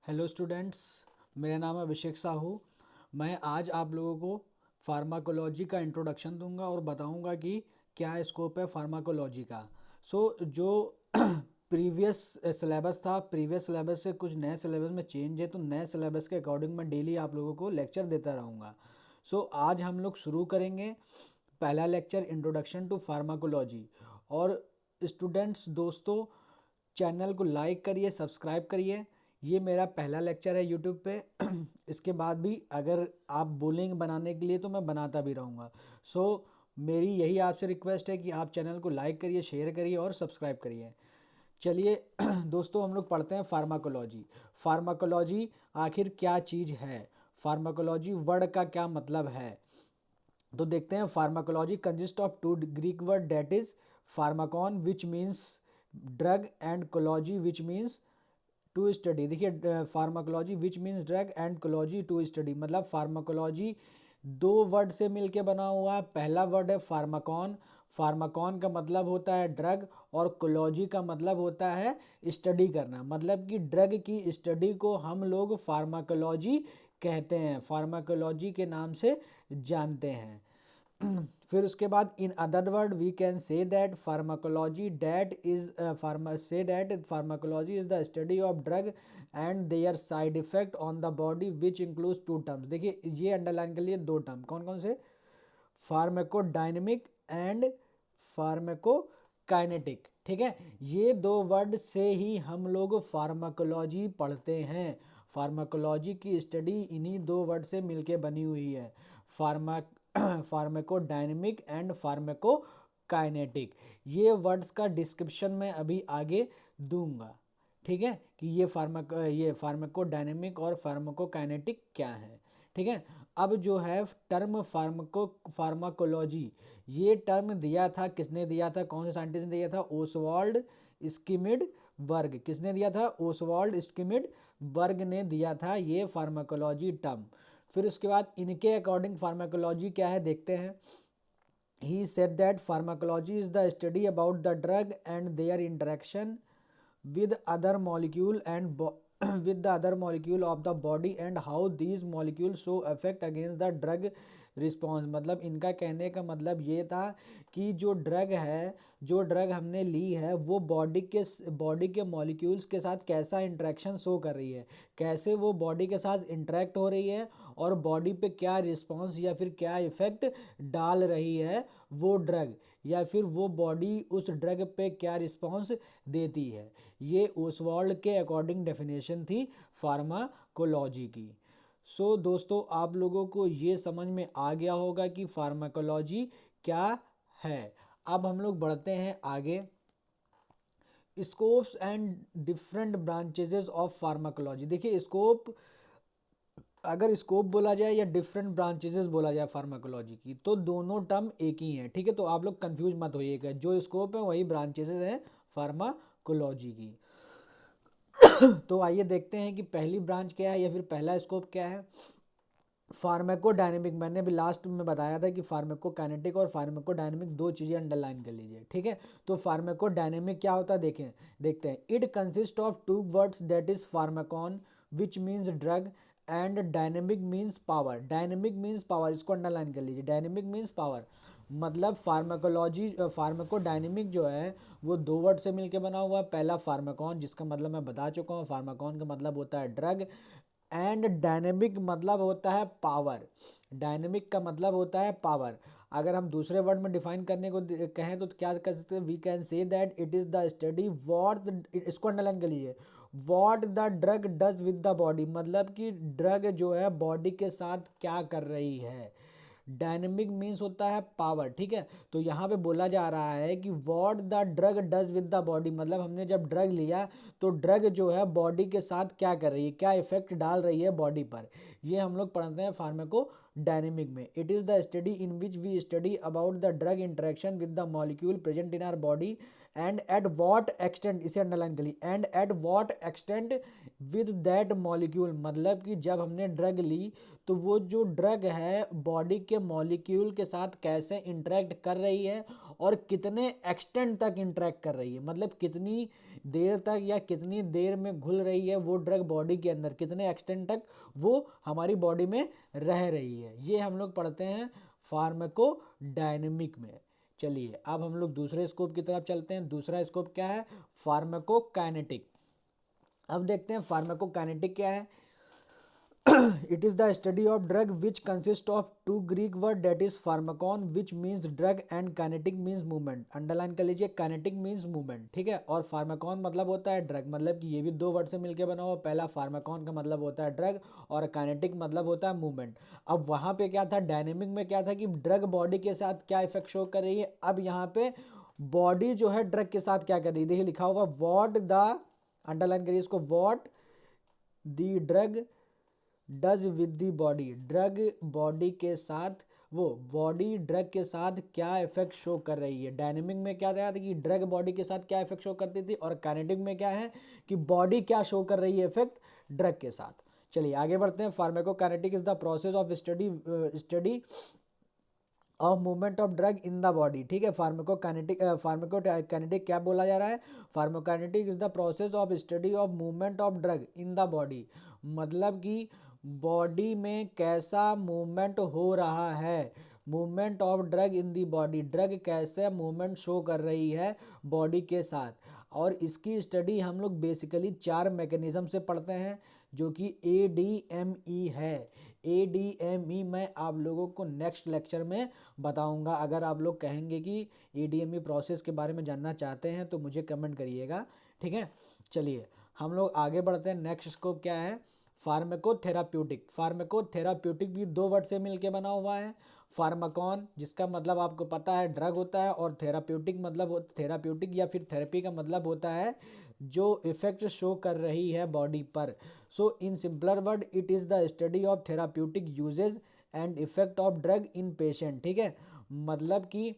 Hello students, मेरा नाम है अभिषेक साहू। मैं आज आप लोगों को फार्माकोलॉजी का इंट्रोडक्शन दूंगा और बताऊंगा कि क्या स्कोप है फार्माकोलॉजी का। जो प्रीवियस सिलेबस था, प्रीवियस सिलेबस से कुछ नए सिलेबस में चेंज है, तो नए सिलेबस के अकॉर्डिंग मैं डेली आप लोगों को लेक्चर देता रहूँगा। आज हम लोग शुरू करेंगे पहला लेक्चर, इंट्रोडक्शन टू फार्माकोलॉजी। और स्टूडेंट्स दोस्तों, चैनल को लाइक करिए, सब्सक्राइब करिए। ये मेरा पहला लेक्चर है यूट्यूब पे। इसके बाद भी अगर आप बोलेंगे बनाने के लिए तो मैं बनाता भी रहूँगा। मेरी यही आपसे रिक्वेस्ट है कि आप चैनल को लाइक करिए, शेयर करिए और सब्सक्राइब करिए। चलिए दोस्तों, हम लोग पढ़ते हैं फार्माकोलॉजी। फार्माकोलॉजी आखिर क्या चीज़ है, फार्माकोलॉजी वर्ड का क्या मतलब है, तो देखते हैं। Pharmacology consist of two Greek word, that is Pharmacon which means drug and cology which means to study. देखिए, pharmacology which means drug and cology to study, मतलब फार्माकोलॉजी दो वर्ड से मिलके बना हुआ है। पहला वर्ड है फार्माकॉन। फार्माकॉन का मतलब होता है ड्रग और कोलॉजी का मतलब होता है स्टडी करना, मतलब कि ड्रग की स्टडी को हम लोग फार्माकोलॉजी कहते हैं, फार्माकोलॉजी के नाम से जानते हैं। फिर उसके बाद in other word we can say that pharmacology that is pharmacology is the study of drug and their side effect on the body which includes two terms. देखिए, ये अंडरलाइन के लिए दो टर्म कौन कौन से, फार्माकोडायनेमिक एंड फार्माकोकाइनेटिक। ठीक है, ये दो वर्ड से ही हम लोग फार्माकोलॉजी पढ़ते हैं। फार्माकोलॉजी की स्टडी इन्हीं दो वर्ड से मिलके बनी हुई है, फार्मा फार्माकोडायनेमिक एंड फार्माकोकाइनेटिक। ये वर्ड्स का डिस्क्रिप्शन मैं अभी आगे दूंगा। ठीक है, कि ये फार्माकोडायनेमिक और फार्माकोकाइनेटिक क्या है। ठीक है, अब जो है टर्म फार्माकोलॉजी, ये टर्म दिया था, किसने दिया था, कौन से साइंटिस्ट ने दिया था, ओसवाल्ड स्किमिड बर्ग। किसने दिया था, ओसवाल्ड स्किमिड बर्ग ने दिया था ये फार्माकोलॉजी टर्म। फिर उसके बाद इनके अकॉर्डिंग फार्माकोलॉजी क्या है देखते हैं। He said that pharmacology is the study about the drug and their interaction with other molecule and with the other molecule of the body and how these molecules show effect against the drug response. मतलब इनका कहने का मतलब ये था कि जो drug है, जो ड्रग हमने ली है, वो बॉडी के मॉलिक्यूल्स के साथ कैसा इंटरेक्शन शो कर रही है, कैसे वो बॉडी के साथ इंटरेक्ट हो रही है और बॉडी पे क्या रिस्पॉन्स या फिर क्या इफ़ेक्ट डाल रही है वो ड्रग, या फिर वो बॉडी उस ड्रग पे क्या रिस्पॉन्स देती है। ये ओसवाल्ड के अकॉर्डिंग डेफिनेशन थी फार्माकोलॉजी की। दोस्तों, आप लोगों को ये समझ में आ गया होगा कि फार्माकोलॉजी क्या है। अब हम लोग बढ़ते हैं आगे। Scopes and different branches of pharmacology. देखिए, स्कोप, अगर स्कोप बोला जाए या डिफरेंट ब्रांचेजेस बोला जाए फार्माकोलॉजी की, तो दोनों टर्म एक ही हैं। ठीक है, तो आप लोग कंफ्यूज मत होइएगा, जो स्कोप है वही ब्रांचेजेस हैं फार्माकोलॉजी की। तो आइए देखते हैं कि पहली ब्रांच क्या है या फिर पहला स्कोप क्या है। फार्माकोडायनेमिक, मैंने भी लास्ट में बताया था कि फार्माकोकाइनेटिक और फार्माकोडायनेमिक दो चीज़ें अंडरलाइन कर लीजिए। ठीक है, तो फार्माकोडायनेमिक क्या होता है देखें, देखते हैं। It consist of two words, that is Pharmacon which means drug and dynamic means power. Dynamic means power, इसको अंडरलाइन कर लीजिए, डायनेमिक मीन्स पावर। मतलब फार्माकोडायनेमिक जो है वो दो वर्ड से मिलके बना हुआ है। पहला फार्माकॉन, जिसका मतलब मैं बता चुका हूँ, फार्माकॉन का मतलब होता है ड्रग, एंड डायनेमिक मतलब होता है पावर। डायनेमिक का मतलब होता है पावर। अगर हम दूसरे वर्ड में डिफाइन करने को कहें तो क्या कर सकते हैं, we can say that it is the study what, इसको अंडरलाइन कर लीजिए, what the drug does with the body. मतलब कि ड्रग जो है बॉडी के साथ क्या कर रही है। डायनेमिक मीन्स होता है पावर। ठीक है, तो यहाँ पे बोला जा रहा है कि what the drug does with the body, मतलब हमने जब ड्रग लिया तो ड्रग जो है बॉडी के साथ क्या कर रही है, क्या इफेक्ट डाल रही है बॉडी पर। ये हम लोग पढ़ते हैं फार्माको डायनेमिक में। It is the study in which we study about the drug interaction with the molecule present in our body and at what extent, इसे अंडरलाइन कर ली, and at what extent with that molecule. मतलब कि जब हमने drug ली तो वो जो ड्रग है बॉडी के मॉलिक्यूल के साथ कैसे इंटरेक्ट कर रही है और कितने एक्सटेंट तक इंटरेक्ट कर रही है, मतलब कितनी देर तक या कितनी देर में घुल रही है वो ड्रग बॉडी के अंदर, कितने एक्सटेंट तक वो हमारी बॉडी में रह रही है, ये हम लोग पढ़ते हैं फार्माकोडायनेमिक में। चलिए अब हम लोग दूसरे स्कोप की तरफ चलते हैं। दूसरा स्कोप क्या है? फार्माकोकाइनेटिक। अब देखते हैं फार्माकोकाइनेटिक क्या है। It is the study of drug which consists of two Greek word, that is pharmakon which means drug and kinetic means movement। Underline कर लीजिए, kinetic means movement, ठीक है। और फार्माकॉन मतलब होता है ड्रग, मतलब कि ये भी दो वर्ड से मिलके बना हुआ। पहला फार्माकॉन का मतलब होता है ड्रग और काइनेटिक मतलब होता है मूवमेंट। अब वहाँ पे क्या था, डायनेमिक में क्या था कि ड्रग बॉडी के साथ क्या इफेक्ट शो कर रही है। अब यहाँ पे बॉडी जो है ड्रग के साथ क्या कर रही है, देखिए लिखा होगा व्हाट द, अंडरलाइन करिए इसको, what the drug does with the body. Drug body के साथ, वो बॉडी ड्रग के साथ क्या इफेक्ट शो कर रही है। डायनेमिक में क्या था कि ड्रग बॉडी के साथ क्या इफेक्ट शो करती थी, और काइनेटिक में क्या है कि बॉडी क्या शो कर रही है इफेक्ट ड्रग के साथ। चलिए आगे बढ़ते हैं। Pharmacokinetic is the process of study of movement of drug in the body, ठीक है। फार्माकोकाइनेटिक क्या बोला जा रहा है, pharmacokinetic is the process of study of movement of drug in the body, मतलब कि बॉडी में कैसा मूवमेंट हो रहा है, movement of drug in the body, drug कैसे मूवमेंट शो कर रही है बॉडी के साथ। और इसकी स्टडी हम लोग बेसिकली 4 मैकेनिज्म से पढ़ते हैं, जो कि ADME है। ADME मैं आप लोगों को नेक्स्ट लेक्चर में बताऊंगा। अगर आप लोग कहेंगे कि ADME प्रोसेस के बारे में जानना चाहते हैं तो मुझे कमेंट करिएगा, ठीक है। चलिए हम लोग आगे बढ़ते हैं। नेक्स्ट स्कोप क्या है, फार्माकोथेराप्यूटिक। फार्माकोथेराप्यूटिक भी दो वर्ड से मिलके बना हुआ है। फार्माकॉन जिसका मतलब आपको पता है ड्रग होता है, और थेराप्यूटिक मतलब थेराप्यूटिक या फिर थेरेपी का मतलब होता है जो इफेक्ट शो कर रही है बॉडी पर। So in simpler word it is the study of therapeutic usages and effect of drug in patient, ठीक है। मतलब कि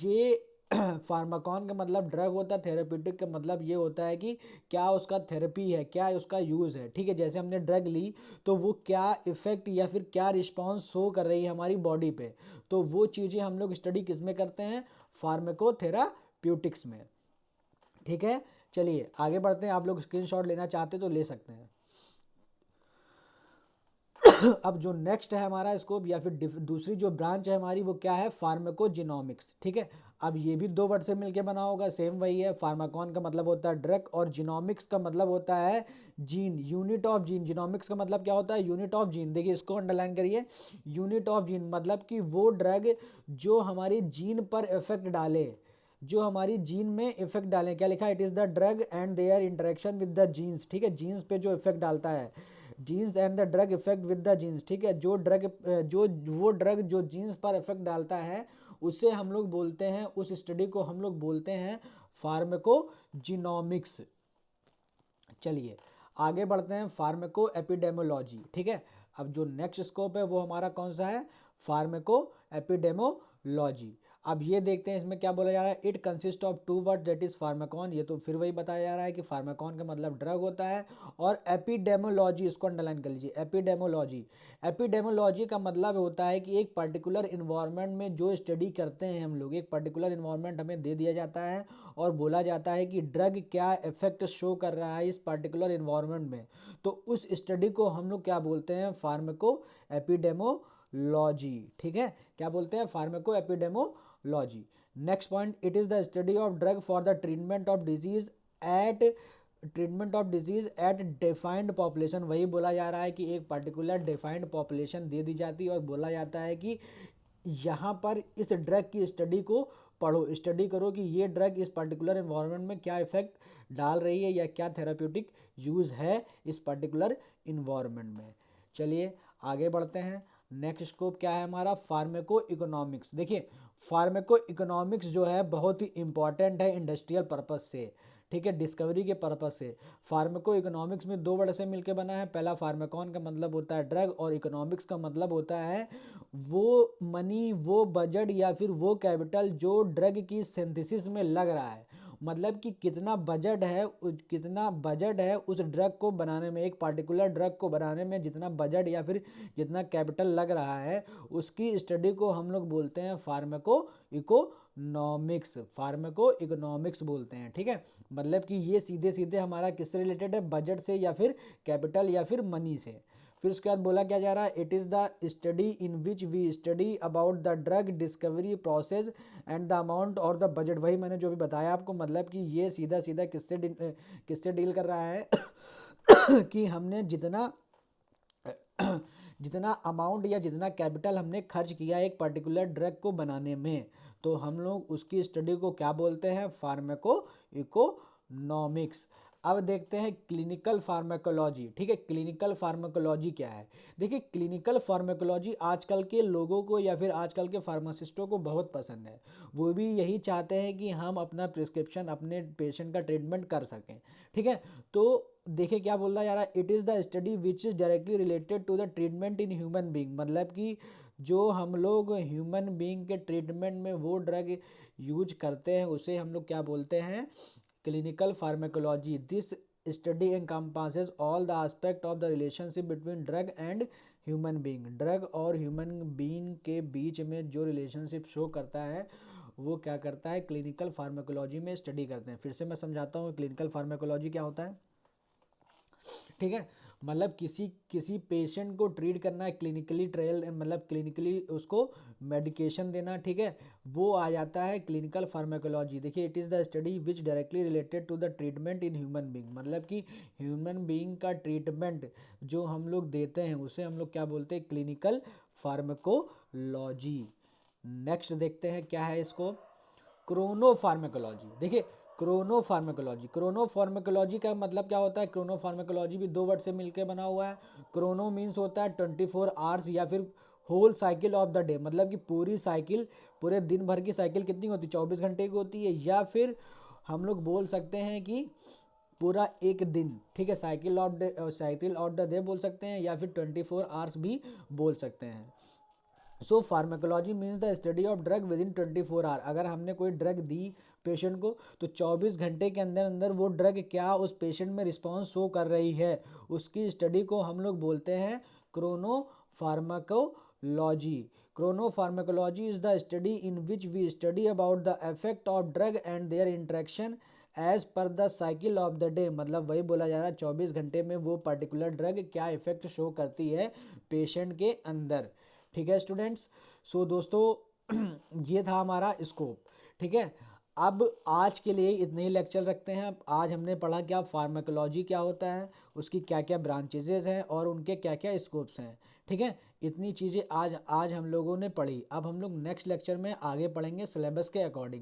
ये फार्माकॉन का मतलब ड्रग होता है, थेरेप्यूटिक का मतलब ये होता है कि क्या उसका थेरेपी है, क्या उसका यूज़ है, ठीक है। जैसे हमने ड्रग ली तो वो क्या इफेक्ट या फिर क्या रिस्पॉन्स शो कर रही है हमारी बॉडी पे, तो वो चीज़ें हम लोग स्टडी किस में करते हैं, फार्माकोथेराप्यूटिक्स में, ठीक है। चलिए आगे बढ़ते हैं। आप लोग स्क्रीनशॉट लेना चाहते तो ले सकते हैं। अब जो नेक्स्ट है हमारा स्कोप या फिर दूसरी जो ब्रांच है हमारी वो क्या है, फार्माकोजिनोमिक्स, ठीक है। अब ये भी दो वर्ड से मिलके बना होगा, सेम वही है। फार्माकॉन का मतलब होता है ड्रग और जिनोमिक्स का मतलब होता है gene, unit of gene. Genomics का मतलब क्या होता है, यूनिट ऑफ जीन। देखिए इसको अंडरलाइन करिए, यूनिट ऑफ जीन मतलब कि वो ड्रग जो हमारी जीन पर इफेक्ट डाले, जो हमारी जीन में इफेक्ट डालें। क्या लिखा है, it is the drug and their interaction with the genes, ठीक है। जीन्स पे जो इफेक्ट डालता है, genes and the drug effect with the genes, ठीक है। वो ड्रग जो जीन्स पर इफेक्ट डालता है उसे हम लोग बोलते हैं, उस स्टडी को हम लोग बोलते हैं फार्माकोजिनोमिक्स। चलिए आगे बढ़ते हैं, फार्माको एपिडेमोलॉजी, ठीक है। अब जो नेक्स्ट स्कोप है वो हमारा कौन सा है, फार्माको एपिडेमोलॉजी। अब ये देखते हैं इसमें क्या बोला जा रहा है, it consist of two word that is pharmacon. ये तो फिर वही बताया जा रहा है कि फार्माकॉन का मतलब ड्रग होता है, और एपिडेमोलॉजी इसको अंडरलाइन कर लीजिए, एपिडेमोलॉजी। एपिडेमोलॉजी का मतलब होता है कि एक पर्टिकुलर इन्वायरमेंट में जो स्टडी करते हैं हम लोग, एक पर्टिकुलर इन्वायरमेंट हमें दे दिया जाता है और बोला जाता है कि ड्रग क्या इफेक्ट शो कर रहा है इस पर्टिकुलर इन्वायरमेंट में, तो उस स्टडी को हम लोग क्या बोलते हैं, फार्माको एपिडेमोलॉजी, ठीक है। क्या बोलते हैं, pharmaco epidemiology. Next point, it is the study of drug for the treatment of disease eight defined population. वही बोला जा रहा है कि एक पर्टिकुलर डिफाइंड पॉपुलेशन दे दी जाती है और बोला जाता है कि यहाँ पर इस ड्रग की स्टडी को पढ़ो, स्टडी करो कि ये ड्रग इस पर्टिकुलर एनवायरनमेंट में क्या इफेक्ट डाल रही है या क्या थेराप्यूटिक यूज़ है इस पर्टिकुलर इन्वायरमेंट में। चलिए आगे बढ़ते हैं। नेक्स्ट स्कोप क्या है हमारा, फार्माको इकोनॉमिक्स। देखिए फार्माको इकोनॉमिक्स जो है बहुत ही इंपॉर्टेंट है इंडस्ट्रियल पर्पस से, ठीक है, डिस्कवरी के पर्पस से। फार्माको इकोनॉमिक्स में दो वर्ड से मिलकर बना है। पहला फार्माकॉन का मतलब होता है ड्रग, और इकोनॉमिक्स का मतलब होता है वो मनी, वो बजट या फिर वो कैपिटल जो ड्रग की सिंथेसिस में लग रहा है, मतलब कि कितना बजट है उस ड्रग को बनाने में, एक पार्टिकुलर ड्रग को बनाने में जितना बजट या फिर जितना कैपिटल लग रहा है, उसकी स्टडी को हम लोग बोलते हैं फार्माको इकोनॉमिक्स बोलते हैं। ठीक है, मतलब कि ये सीधे सीधे हमारा किससे रिलेटेड है, बजट से या फिर कैपिटल या फिर मनी से। फिर उसके बाद बोला क्या जा रहा है, it is the study in which we study about the drug discovery process and the amount और द बजट। वही मैंने जो भी बताया आपको, मतलब कि ये सीधा सीधा किससे डील कर रहा है कि हमने जितना अमाउंट या जितना कैपिटल हमने खर्च किया एक पर्टिकुलर ड्रग को बनाने में, तो हम लोग उसकी स्टडी को क्या बोलते हैं, फार्माको इकोनॉमिक्स। अब देखते हैं क्लिनिकल फार्माकोलॉजी। ठीक है, क्लिनिकल फार्माकोलॉजी क्या है। देखिए, क्लिनिकल फार्माकोलॉजी आजकल के लोगों को या फिर आजकल के फार्मासिस्टों को बहुत पसंद है। वो भी यही चाहते हैं कि हम अपना प्रिस्क्रिप्शन अपने पेशेंट का ट्रीटमेंट कर सकें। ठीक है, तो देखिए क्या बोल रहा है यार, it is the study which is directly related to the treatment in human being. मतलब कि जो हम लोग ह्यूमन बीइंग के ट्रीटमेंट में वो ड्रग यूज करते हैं, उसे हम लोग क्या बोलते हैं, clinical pharmacology. This study encompasses all the aspect of the relationship between drug and human being. Drug और ह्यूमन बीइंग के बीच में जो रिलेशनशिप शो करता है, वो क्या करता है, क्लिनिकल फार्माकोलॉजी में स्टडी करते हैं। फिर से मैं समझाता हूँ क्लिनिकल फार्माकोलॉजी क्या होता है। ठीक है, मतलब किसी पेशेंट को ट्रीट करना है, क्लिनिकली ट्रायल, मतलब क्लिनिकली उसको मेडिकेशन देना। ठीक है, वो आ जाता है क्लिनिकल फार्माकोलॉजी। देखिए, it is the study which directly related to the treatment in human being. मतलब कि ह्यूमन बीइंग का ट्रीटमेंट जो हम लोग देते हैं, उसे हम लोग क्या बोलते हैं, क्लिनिकल फार्माकोलॉजी। नेक्स्ट देखते हैं क्या है इसको, क्रोनोफार्माकोलॉजी। देखिए, क्रोनोफार्माकोलॉजी का मतलब क्या होता है, क्रोनोफार्माकोलॉजी भी दो वर्ड से मिलकर बना हुआ है। क्रोनो मीन्स होता है 24 आवर्स या फिर whole cycle of the day. मतलब कि पूरी साइकिल, पूरे दिन भर की साइकिल कितनी होती है, 24 घंटे की होती है। या फिर हम लोग बोल सकते हैं कि पूरा एक दिन। ठीक है, साइकिल ऑफ द डे बोल सकते हैं, या फिर 24 आवर्स भी बोल सकते हैं। So pharmacology means the study of drug within 24 hour. अगर हमने कोई ड्रग दी पेशेंट को, तो 24 घंटे के अंदर अंदर वो ड्रग क्या उस पेशेंट में रिस्पॉन्स शो कर रही है, उसकी स्टडी को हम लोग बोलते हैं chronopharmacology. Chronopharmacology is the study in which we study about the effect of drug and their interaction as per the cycle of the day. मतलब वही बोला जा रहा है, 24 घंटे में वो पर्टिकुलर ड्रग क्या इफेक्ट शो करती है पेशेंट के अंदर। ठीक है स्टूडेंट्स, सो दोस्तों ये था हमारा स्कोप। ठीक है, अब आज के लिए इतने ही लेक्चर रखते हैं। आज हमने पढ़ा क्या फार्माकोलॉजी क्या होता है, उसकी क्या क्या ब्रांचेजेस हैं और उनके क्या क्या स्कोप्स हैं। ठीक है, इतनी चीज़ें आज हम लोगों ने पढ़ी। अब हम लोग नेक्स्ट लेक्चर में आगे पढ़ेंगे सिलेबस के अकॉर्डिंग।